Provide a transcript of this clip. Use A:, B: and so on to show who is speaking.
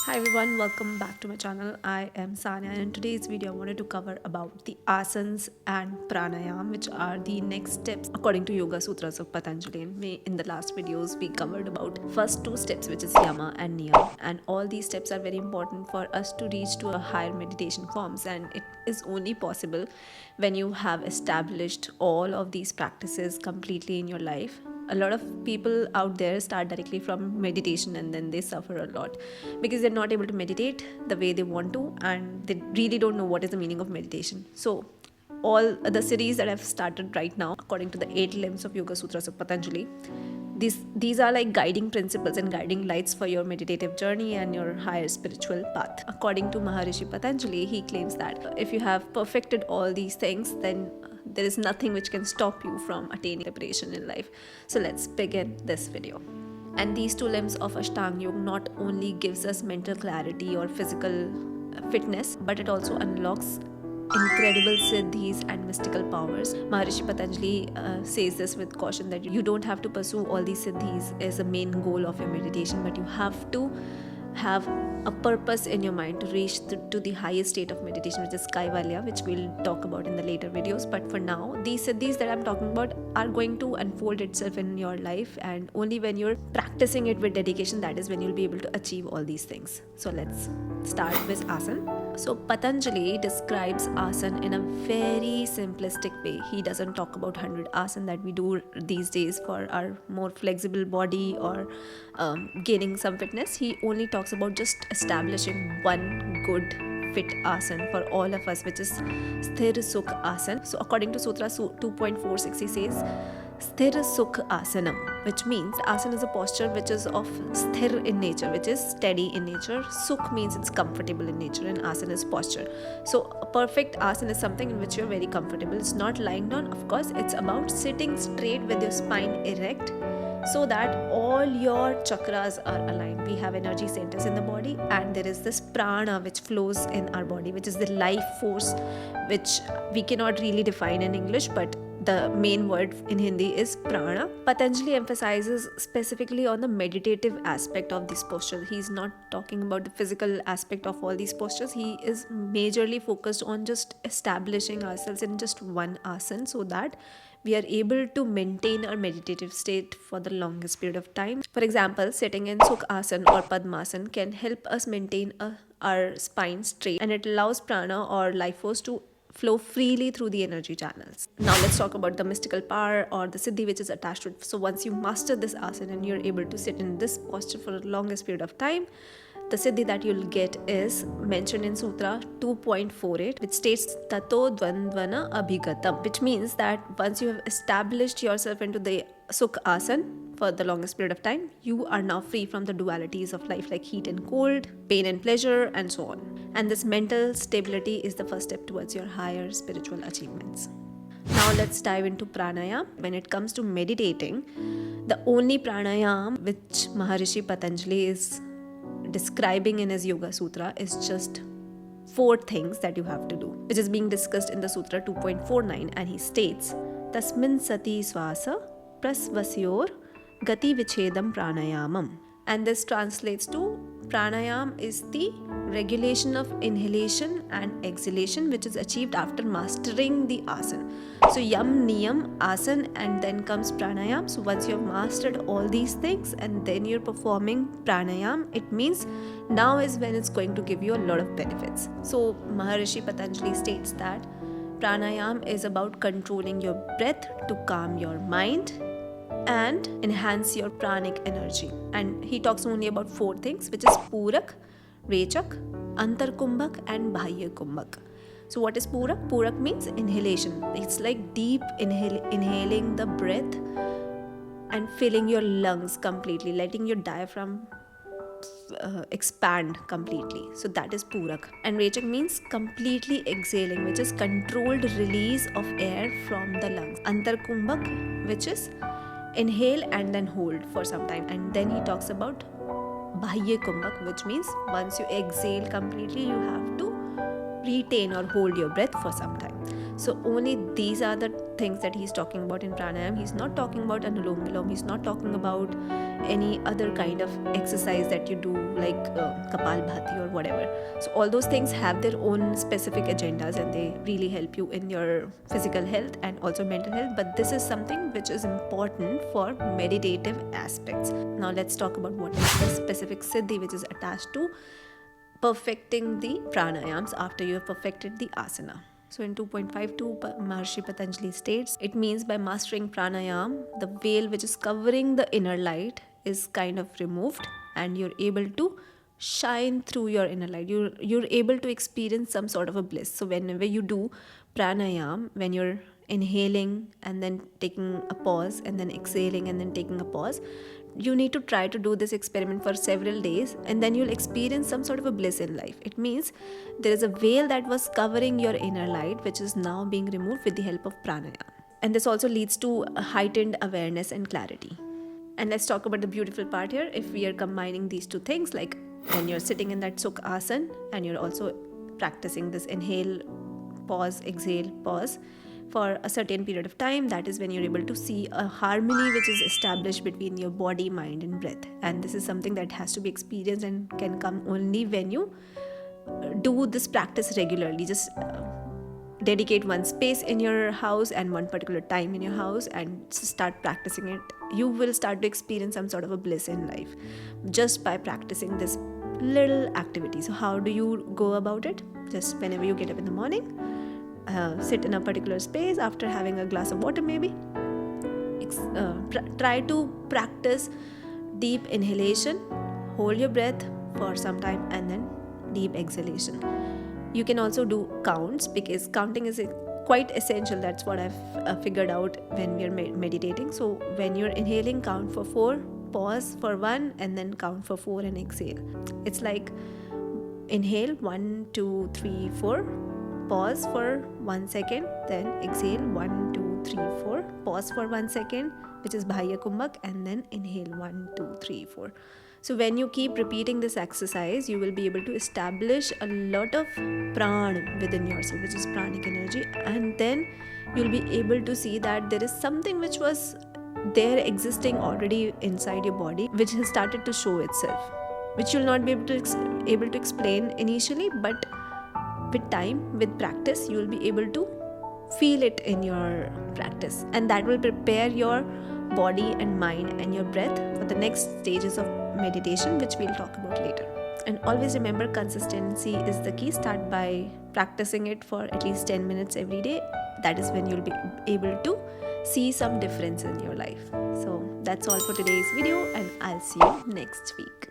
A: Hi everyone, welcome back to my channel. I am Sanya, and in today's video I wanted to cover about the asanas and pranayam, which are the next steps according to Yoga Sutras of Patanjali. In the last videos we covered about first two steps, which is yama and niyam, and all these steps are very important for us to reach to a higher meditation forms, and it is only possible when you have established all of these practices completely in your life. A lot of people out there start directly from meditation and then they suffer a lot because they're not able to meditate the way they want to, and they really don't know what is the meaning of meditation. So all the series that I've started right now according to the 8 limbs of Yoga Sutras of Patanjali, these are like guiding principles and guiding lights for your meditative journey and your higher spiritual path. According to Maharishi Patanjali, he claims that if you have perfected all these things, then there is nothing which can stop you from attaining liberation in life. So let's begin this video. And these 2 limbs of Ashtanga Yoga not only gives us mental clarity or physical fitness, but it also unlocks incredible siddhis and mystical powers. Maharishi Patanjali says this with caution that you don't have to pursue all these siddhis as a main goal of your meditation, but you have to have a purpose in your mind to reach to the highest state of meditation, which is Kaivalya, which we'll talk about in the later videos. But for now, these siddhis that I'm talking about are going to unfold itself in your life, and only when you're practicing it with dedication, that is when you'll be able to achieve all these things. So let's start with asana. So Patanjali describes asana in a very simplistic way. He doesn't talk about 100 asana that we do these days for our more flexible body or gaining some fitness. He only talks about just establishing one good fit asana for all of us, which is Sthir Sukh Asana. So according to Sutra 2.46, he says Sthir Sukh Asanam, which means asana is a posture which is of sthir in nature, which is steady in nature. Sukh means it's comfortable in nature, and asana is posture. So a perfect asana is something in which you're very comfortable. It's not lying down, of course. It's about sitting straight with your spine erect, so that all your chakras are aligned. We have energy centers in the body, and there is this prana which flows in our body, which is the life force, which we cannot really define in English, but the main word in Hindi is prana. Patanjali emphasizes specifically on the meditative aspect of this posture. He's not talking about the physical aspect of all these postures. He is majorly focused on just establishing ourselves in just one asana, so that we are able to maintain our meditative state for the longest period of time. For example, sitting in Sukh Asana or Padmasana can help us maintain our spine straight, and it allows prana or life force to flow freely through the energy channels. Now let's talk about the mystical power or the siddhi which is attached to it. So once you master this asana and you're able to sit in this posture for the longest period of time, the siddhi that you'll get is mentioned in Sutra 2.48, which states Tato Dvandvana Abhigatam, which means that once you have established yourself into the Sukh Asana for the longest period of time, you are now free from the dualities of life like heat and cold, pain and pleasure, and so on. And this mental stability is the first step towards your higher spiritual achievements. Now let's dive into pranayam. When it comes to meditating, the only pranayam which Maharishi Patanjali is describing in his Yoga Sutra is just 4 things that you have to do, which is being discussed in the Sutra 2.49, and he states Tasmin Sati Swasa Prasvasyor Gati Vichedam Pranayamam. And this translates to pranayam is the regulation of inhalation and exhalation, which is achieved after mastering the asana. So yam, niyam, asana, and then comes pranayam. So once you have mastered all these things and then you're performing pranayam, it means now is when it's going to give you a lot of benefits. So Maharishi Patanjali states that pranayam is about controlling your breath to calm your mind and enhance your pranic energy. And he talks only about 4 things, which is Purak, Rechak, Antarkumbhak, and Bahya Kumbhak. So what is Purak? Purak means inhalation. It's like deep inhaling the breath and filling your lungs completely, letting your diaphragm expand completely. So that is Purak. And Rechak means completely exhaling, which is controlled release of air from the lungs. Antarkumbhak, which is inhale and then hold for some time. And then he talks about Bahya Kumbhak, which means once you exhale completely, you have to retain or hold your breath for some time. So only these are the things that he's talking about in pranayam. He's not talking about anulom vilom. He's not talking about any other kind of exercise that you do like kapal bhati or whatever. So all those things have their own specific agendas and they really help you in your physical health and also mental health. But this is something which is important for meditative aspects. Now let's talk about what is the specific siddhi which is attached to perfecting the pranayams after you have perfected the asana. So in 2.52, Maharshi Patanjali states, it means by mastering pranayam, the veil which is covering the inner light is kind of removed and you're able to shine through your inner light. You're able to experience some sort of a bliss. So whenever you do pranayam, when you're inhaling and then taking a pause and then exhaling and then taking a pause, you need to try to do this experiment for several days and then you'll experience some sort of a bliss in life. It means there is a veil that was covering your inner light which is now being removed with the help of pranayama. And this also leads to a heightened awareness and clarity. And let's talk about the beautiful part here. If we are combining these two things, like when you're sitting in that Sukh Asana and you're also practicing this inhale, pause, exhale, pause for a certain period of time, that is when you're able to see a harmony which is established between your body, mind and breath. And this is something that has to be experienced and can come only when you do this practice regularly. Just dedicate one space in your house and one particular time in your house and start practicing it. You will start to experience some sort of a bliss in life just by practicing this little activity. So how do you go about it? Just whenever you get up in the morning, sit in a particular space after having a glass of water maybe. Try to practice deep inhalation, hold your breath for some time and then deep exhalation. You can also do counts because counting is quite essential. That's what I've figured out when we are meditating. So when you're inhaling, count for 4, pause for 1 and then count for 4 and exhale. It's like inhale 1, 2, 3, 4, pause for 1 second, then exhale 1, 2, 3, 4, pause for 1 second, which is Bahya Kumbhak, and then inhale 1, 2, 3, 4. So when you keep repeating this exercise, you will be able to establish a lot of pran within yourself, which is pranic energy, and then you'll be able to see that there is something which was there existing already inside your body, which has started to show itself, which you'll not be able to explain initially, but with time, with practice, you will be able to feel it in your practice, and that will prepare your body and mind and your breath for the next stages of meditation, which we'll talk about later. And always remember, consistency is the key. Start by practicing it for at least 10 minutes every day. That is when you'll be able to see some difference in your life. So that's all for today's video and I'll see you next week.